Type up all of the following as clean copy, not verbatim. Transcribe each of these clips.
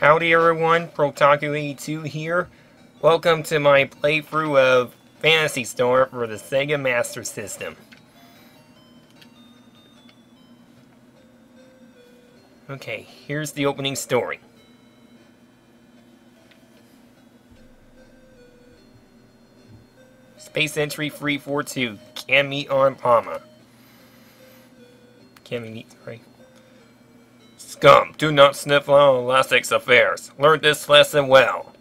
Howdy everyone, Protaku82 here. Welcome to my playthrough of Phantasy Star for the Sega Master System. Okay, here's the opening story. Space Entry 342, can meet on Palma. Can we meet, sorry. Scum, do not sniff on Elastic's affairs. Learn this lesson well.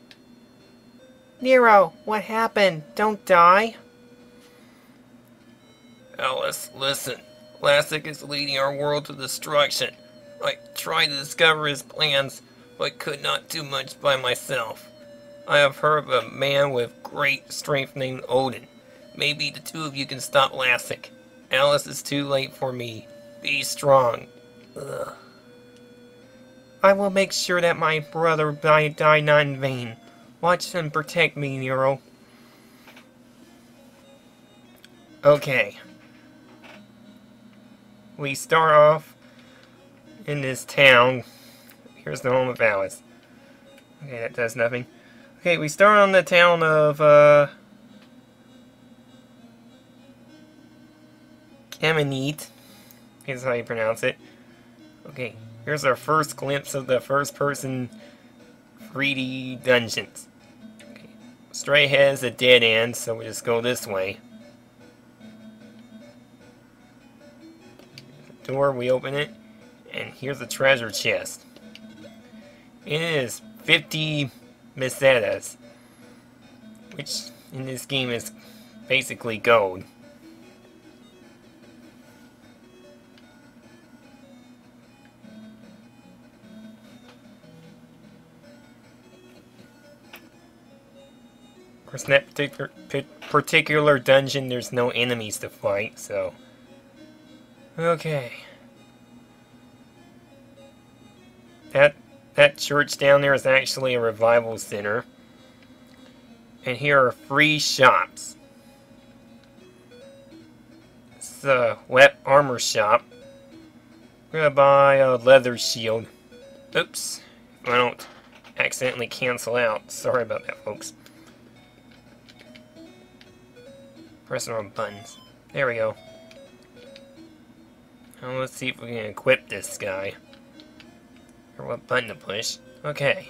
Nero, what happened? Don't die. Alice, listen. Elastic is leading our world to destruction. I tried to discover his plans, but could not do much by myself. I have heard of a man with great strength named Odin. Maybe the two of you can stop Elastic. Alice, is too late for me. Be strong. Ugh. I will make sure that my brother die not in vain. Watch and protect me, Nero. Okay. We start off in this town. Here's the home of Alice. Okay, that does nothing. Okay, we start on the town of, Kamenit. Is how you pronounce it. Okay, here's our first glimpse of the first-person 3D dungeons. Okay. Straight ahead is a dead end, so we just go this way. The door, we open it, and here's a treasure chest. It is 50 mesetas, which in this game is basically gold. Of course, in that particular dungeon, there's no enemies to fight, so... Okay. That church down there is actually a revival center. And here are free shops. It's a wet armor shop. We're gonna buy a leather shield. Oops. If I don't accidentally cancel out. Sorry about that, folks. Pressing on buttons. There we go. Now let's see if we can equip this guy. Or what button to push. Okay.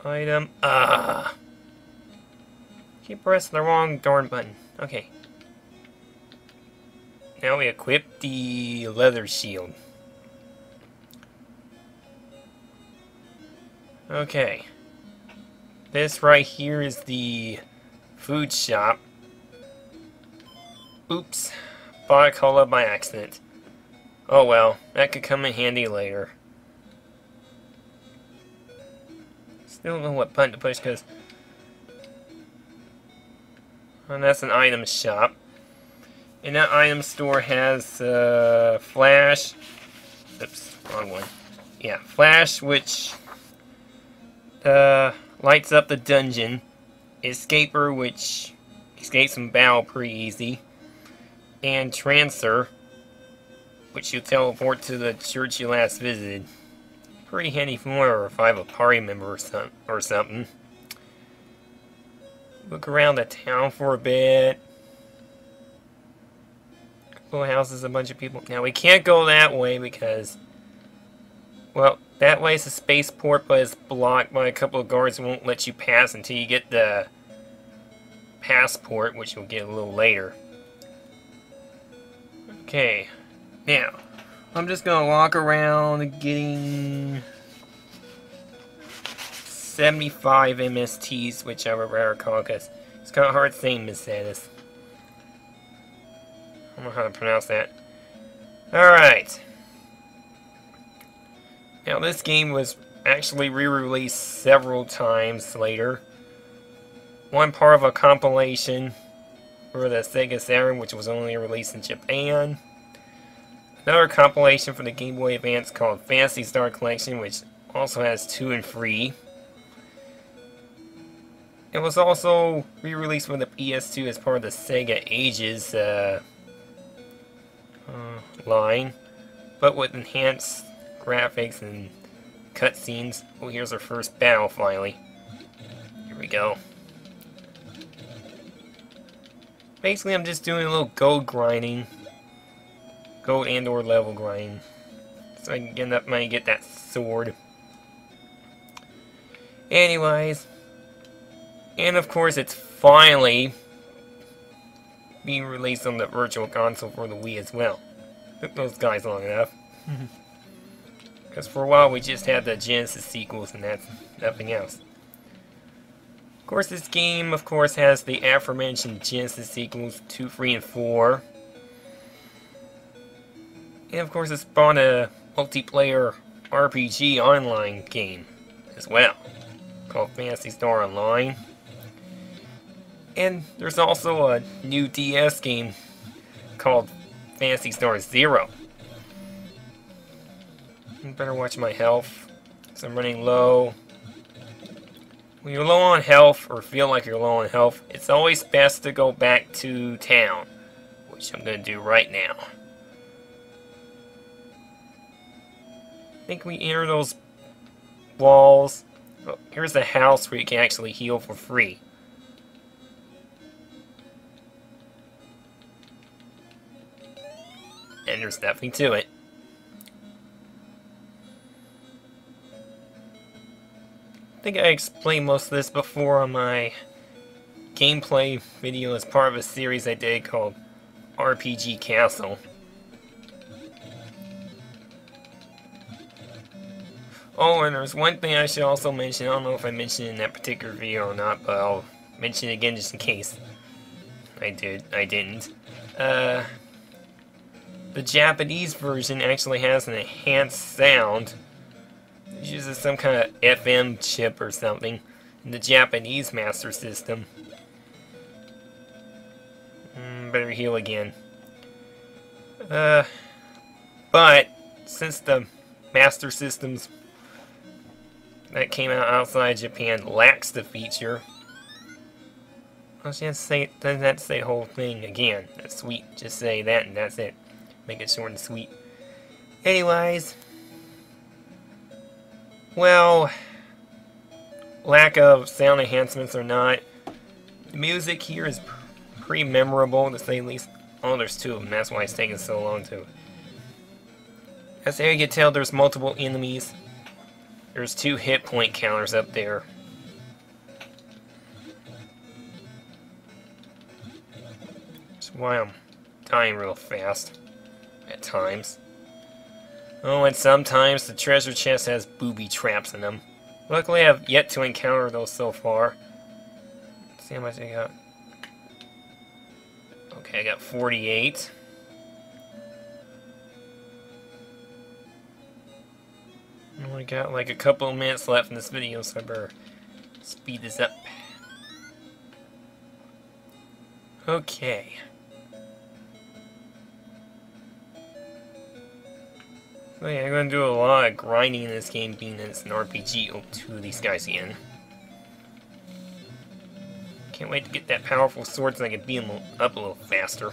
Item. Keep pressing the wrong darn button. Okay. Now we equip the leather shield. Okay. This right here is the food shop. Oops. Bought a cola by accident. Oh well, that could come in handy later. Still don't know what button to push because... And that's an item shop. And that item store has Flash... Oops, wrong one. Yeah, Flash, which lights up the dungeon. Escaper, which escapes from battle pretty easy. And Trancer, which you teleport to the church you last visited. Pretty handy for more if I have a party member or something. Look around the town for a bit. Couple houses, a bunch of people. Now we can't go that way because, well, that way is a spaceport, but it's blocked by a couple of guards who won't let you pass until you get the passport, which you'll get a little later. Okay, now, I'm just gonna walk around getting 75 MSTs, whichever rare call, because it's kind of hard saying Mercedes. I don't know how to pronounce that. Alright. Now, this game was actually re-released several times later. One part of a compilation for the Sega Saturn, which was only released in Japan. Another compilation for the Game Boy Advance called Phantasy Star Collection, which also has 2 and 3. It was also re-released for the PS2 as part of the Sega Ages line, but with enhanced graphics and cutscenes. Oh, here's our first battle finally. Here we go. Basically, I'm just doing a little gold grinding. Gold and or level grinding. So I can get enough money to get that sword. Anyways. And of course, it's finally being released on the Virtual Console for the Wii as well. Took those guys long enough. Because for a while we just had the Genesis sequels and that's nothing else. Of course, this game, of course, has the aforementioned Genesis sequels 2, 3, and 4. And of course, it spawned a multiplayer RPG online game as well, called Phantasy Star Online. And there's also a new DS game called Phantasy Star Zero. I better watch my health, because I'm running low. When you're low on health, or feel like you're low on health, it's always best to go back to town, which I'm going to do right now. I think we enter those walls. Oh, here's a house where you can actually heal for free. And there's nothing to it. I think I explained most of this before on my gameplay video as part of a series I did called RPG Castle. Oh, and there's one thing I should also mention. I don't know if I mentioned it in that particular video or not, but I'll mention it again just in case I didn't. The Japanese version actually has an enhanced sound. It uses some kind of FM chip or something in the Japanese Master System. Better heal again. But since the Master Systems that came out outside Japan lacks the feature, I should say, doesn't have to say the whole thing again. That's sweet. Just say that and that's it. Make it short and sweet. Anyways. Well, lack of sound enhancements or not, the music here is pretty memorable, to say the least. Oh, there's two of them, that's why it's taking so long to. As you can tell, there's multiple enemies. There's 2 hit point counters up there. That's why I'm dying real fast at times. Oh, and sometimes the treasure chest has booby traps in them. Luckily, I've yet to encounter those so far. Let's see how much I got. Okay, I got 48. I only got like a couple of minutes left in this video, so I better speed this up. Okay. So yeah, I'm going to do a lot of grinding in this game, being that it's an RPG. Oh, 2 of these guys again. Can't wait to get that powerful sword so I can beat them up a little faster.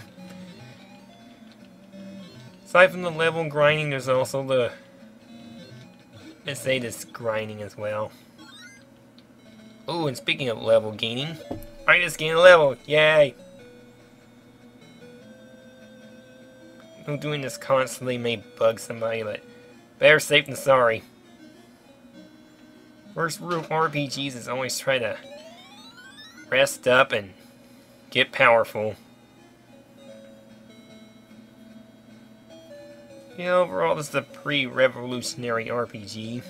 Aside from the level grinding, there's also the this grinding as well. Oh, and speaking of level gaining, I just gained a level! Yay! Doing this constantly may bug somebody, but better safe than sorry. First rule of RPGs is always try to rest up and get powerful. Yeah, overall this is a pre-revolutionary RPG.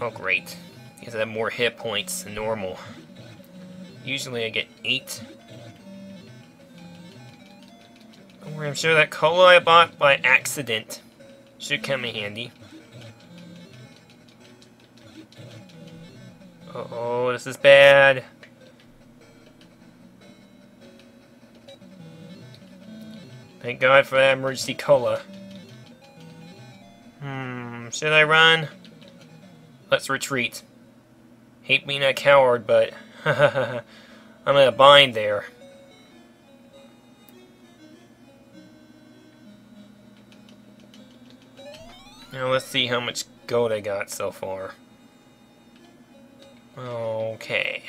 Oh great. Because I have more hit points than normal. Usually I get 8. I'm sure that cola I bought by accident should come in handy. Uh-oh, this is bad. Thank God for that emergency cola. Should I run? Let's retreat. Hate being a coward, but I'm in a bind there. Now let's see how much gold I got so far. Okay.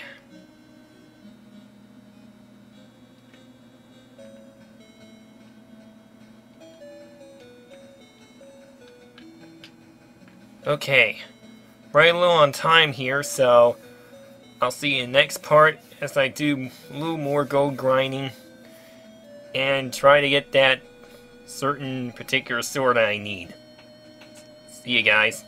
Okay. Right a little on time here, so I'll see you in the next part as I do a little more gold grinding and try to get that certain particular sword I need. See you guys.